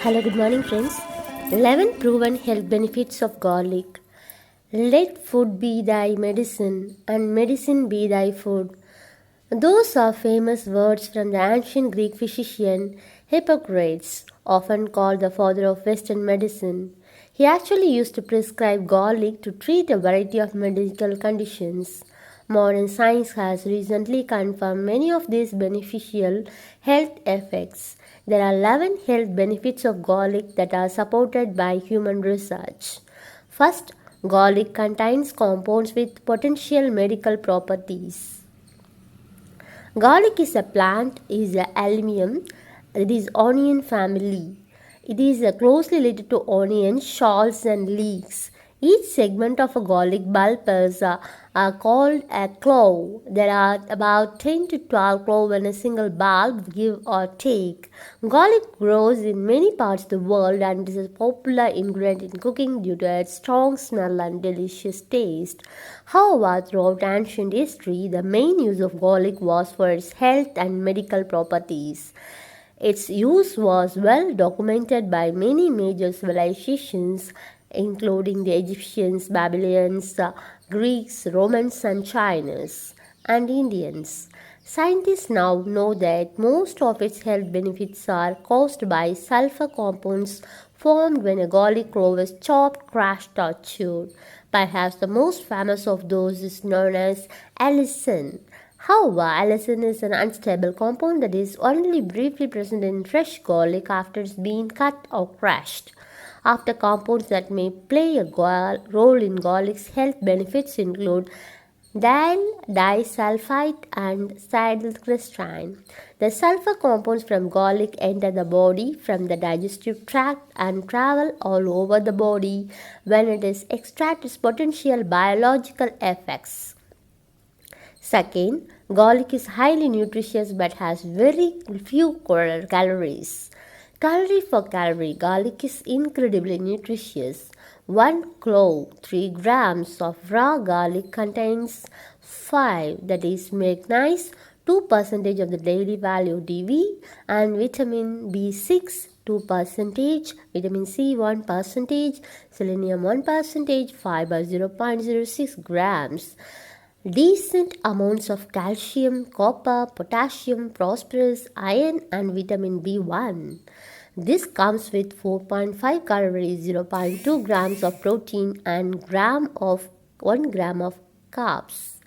Hello, good morning, friends. 11 proven health benefits of garlic. Let food be thy medicine, and medicine be thy food. Those are famous words from the ancient Greek physician Hippocrates, often called the father of Western medicine. He actually used to prescribe garlic to treat a variety of medical conditions. Modern science has recently confirmed many of these beneficial health effects. There are 11 health benefits of garlic that are supported by human research. First, garlic contains compounds with potential medical properties. Garlic is a plant, is a allium, it is onion family. It is closely related to onions, shallots and leeks. Each segment of a garlic bulb is called a clove. There are about 10 to 12 cloves in a single bulb, give or take. Garlic grows in many parts of the world and is a popular ingredient in cooking due to its strong smell and delicious taste. However, throughout ancient history, the main use of garlic was for its health and medical properties. Its use was well documented by many major civilizations, including the Egyptians, Babylonians, Greeks, Romans, and Chinese, and Indians. Scientists now know that most of its health benefits are caused by sulfur compounds formed when a garlic clove is chopped, crushed, or chewed. Perhaps the most famous of those is known as allicin. However, allicin is an unstable compound that is only briefly present in fresh garlic after it's been cut or crushed. After compounds that may play a role in garlic's health benefits include dial disulfide and acetylcysteine. The sulfur compounds from garlic enter the body from the digestive tract and travel all over the body when it is extracted its potential biological effects. Second, garlic is highly nutritious but has very few calories. Calorie for calorie, garlic is incredibly nutritious. 1 clove, 3 grams of raw garlic contains 5, that is, make nice 2% of the daily value DV, and vitamin B6 2%, vitamin C 1%, selenium 1%, fiber 0.06 grams. Decent amounts of calcium, copper, potassium, phosphorus, iron, and vitamin B1. This comes with 4.5 calories, zero point 0.2 grams of protein, and 1 gram of carbs.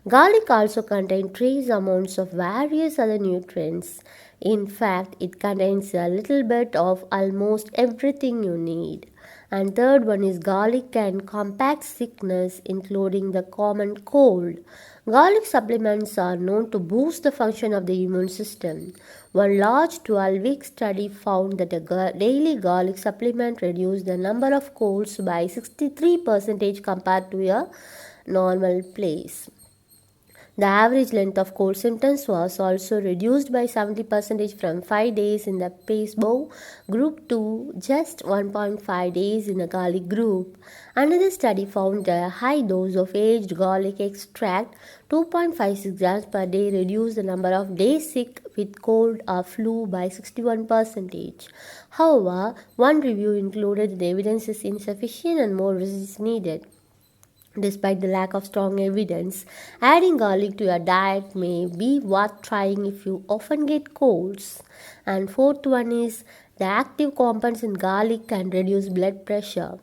Garlic also contains trace amounts of various other nutrients. In fact, it contains a little bit of almost everything you need. And third one is garlic can combat sickness, including the common cold. Garlic supplements are known to boost the function of the immune system. One large 12-week study found that a daily garlic supplement reduced the number of colds by 63% compared to a normal place. The average length of cold symptoms was also reduced by 70% from 5 days in the placebo group to just 1.5 days in the garlic group. Another study found a high dose of aged garlic extract, 2.56 grams per day, reduced the number of days sick with cold or flu by 61%. However, one review included the evidence is insufficient and more research is needed. Despite the lack of strong evidence, adding garlic to your diet may be worth trying if you often get colds. And fourth one is the active compounds in garlic can reduce blood pressure.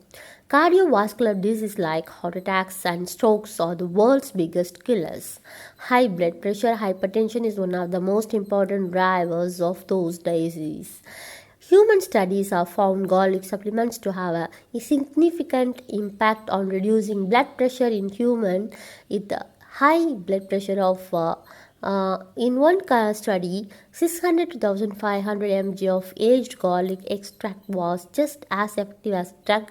Cardiovascular diseases like heart attacks and strokes are the world's biggest killers. High blood pressure, hypertension is one of the most important drivers of those diseases. Human studies have found garlic supplements to have a significant impact on reducing blood pressure in humans with high blood pressure of in one study, 600 to 1500 mg of aged garlic extract was just as effective as drug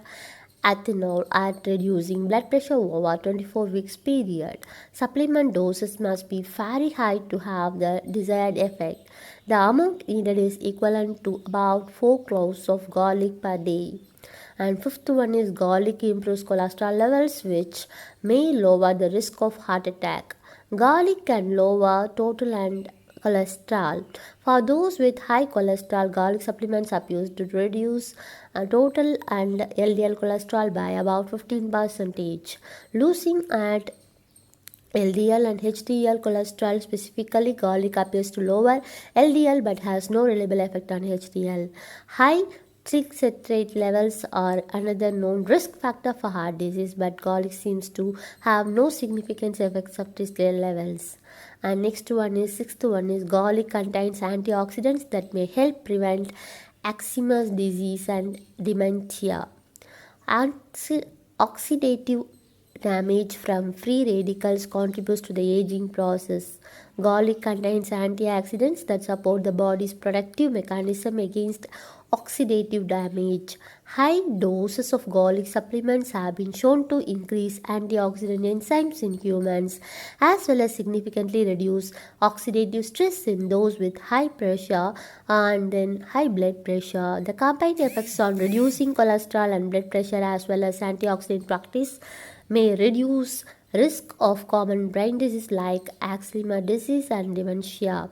ethanol at reducing blood pressure over a 24 weeks period. Supplement doses must be very high to have the desired effect. The amount needed is equivalent to about 4 cloves of garlic per day. And fifth one is garlic improves cholesterol levels, which may lower the risk of heart attack. Garlic can lower total and cholesterol. For those with high cholesterol, garlic supplements appears to reduce total and LDL cholesterol by about 15%. Losing at LDL and HDL cholesterol, specifically garlic, appears to lower LDL but has no reliable effect on HDL. High triglyceride levels are another known risk factor for heart disease, but garlic seems to have no significant effects of triglyceride levels. And sixth one is garlic contains antioxidants that may help prevent Alzheimer's disease and dementia. Oxidative damage from free radicals contributes to the aging process. Garlic contains antioxidants that support the body's protective mechanism against oxidative damage. High doses of garlic supplements have been shown to increase antioxidant enzymes in humans as well as significantly reduce oxidative stress in those with high pressure and then high blood pressure. The combined effects on reducing cholesterol and blood pressure as well as antioxidant practice may reduce risk of common brain disease like Alzheimer's disease and dementia.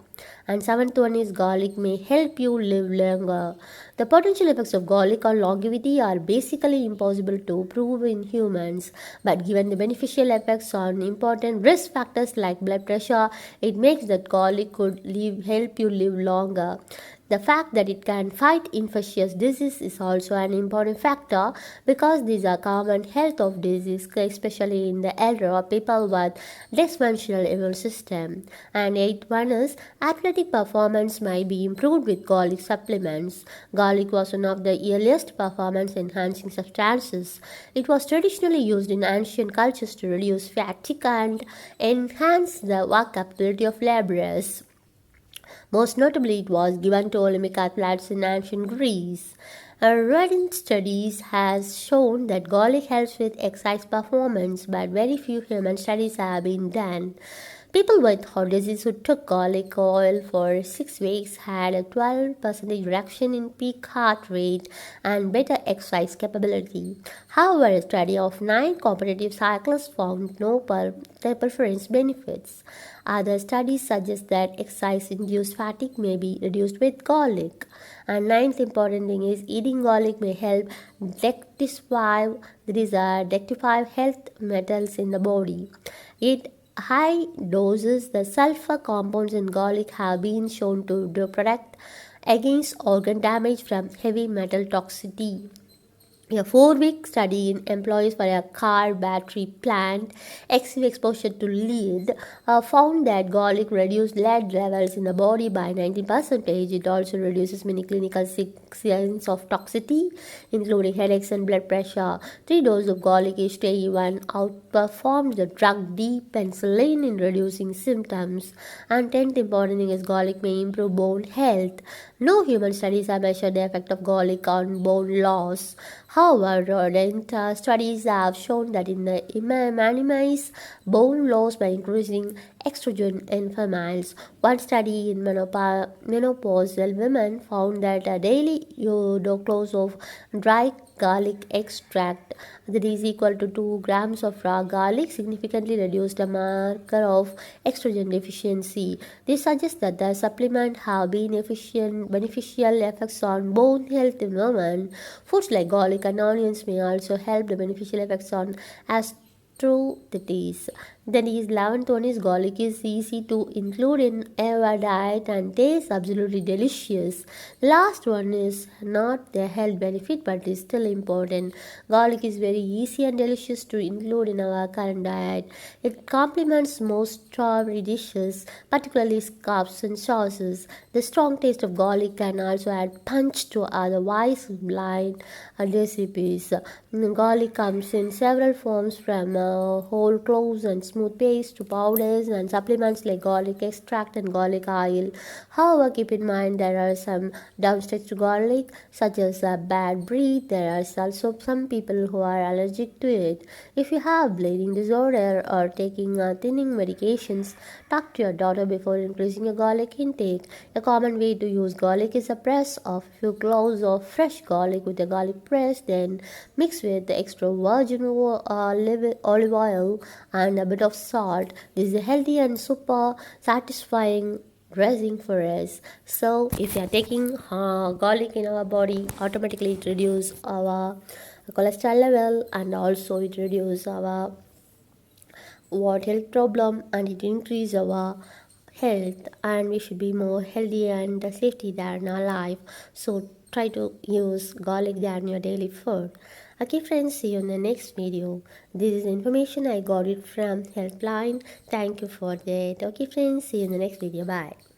And seventh one is garlic may help you live longer. The potential effects of garlic on longevity are basically impossible to prove in humans, but given the beneficial effects on important risk factors like blood pressure, it makes that garlic could help you live longer. The fact that it can fight infectious disease is also an important factor because these are common health of disease, especially in the elder or people with dysfunctional immune system. And eighth one is athletic performance might be improved with garlic supplements. Garlic was one of the earliest performance enhancing substances. It was traditionally used in ancient cultures to reduce fatigue and enhance the work ability of laborers. Most notably, it was given to Olympic athletes in ancient Greece. A recent studies has shown that garlic helps with exercise performance, but very few human studies have been done. People with heart disease who took garlic oil for 6 weeks had a 12% reduction in peak heart rate and better exercise capability. However, a study of 9 competitive cyclists found no preference benefits. Other studies suggest that exercise-induced fatigue may be reduced with garlic. And ninth important thing is eating garlic may help rectify health metals in the body. It high doses, the sulfur compounds in garlic have been shown to protect against organ damage from heavy metal toxicity. A 4 week study in employees for a car battery plant, excessive exposure to lead, found that garlic reduced lead levels in the body by 90%. It also reduces many clinical signs of toxicity, including headaches and blood pressure. 3 doses of garlic each day even outperformed the drug D-penicillin in reducing symptoms. And 10th important thing is garlic may improve bone health. No human studies have measured the effect of garlic on bone loss. However, rodent studies have shown that it minimize bone loss by increasing estrogen in females. One study in menopausal women found that a daily dose of dry garlic extract that is equal to 2 grams of raw garlic significantly reduced the marker of estrogen deficiency. This suggests that the supplement have been beneficial effects on bone health in women. Foods like garlic and onions may also help the beneficial effects on arthritis. Then is 11th one is garlic is easy to include in our diet and tastes absolutely delicious. Last one is not the health benefit but is still important. Garlic is very easy and delicious to include in our current diet. It complements most strawberry dishes, particularly scallops and sauces. The strong taste of garlic can also add punch to otherwise bland recipes. Garlic comes in several forms from whole cloves and smooth paste to powders and supplements like garlic extract and garlic oil. However, keep in mind there are some downsides to garlic, such as a bad breath. There are also some people who are allergic to it. If you have bleeding disorder or taking thinning medications, talk to your doctor before increasing your garlic intake. A common way to use garlic is a press of a few cloves of fresh garlic with a garlic press, then mix with the extra virgin olive oil and a bit of salt. This is a healthy and super satisfying dressing for us. So if we are taking garlic in our body, automatically it reduces our cholesterol level, and also it reduces our what health problem, and it increase our health, and we should be more healthy and safety than in our life. So try to use garlic than your daily food. Okay friends, see you in the next video. This is information I got it from Helpline. Thank you for that. Okay friends, see you in the next video. Bye.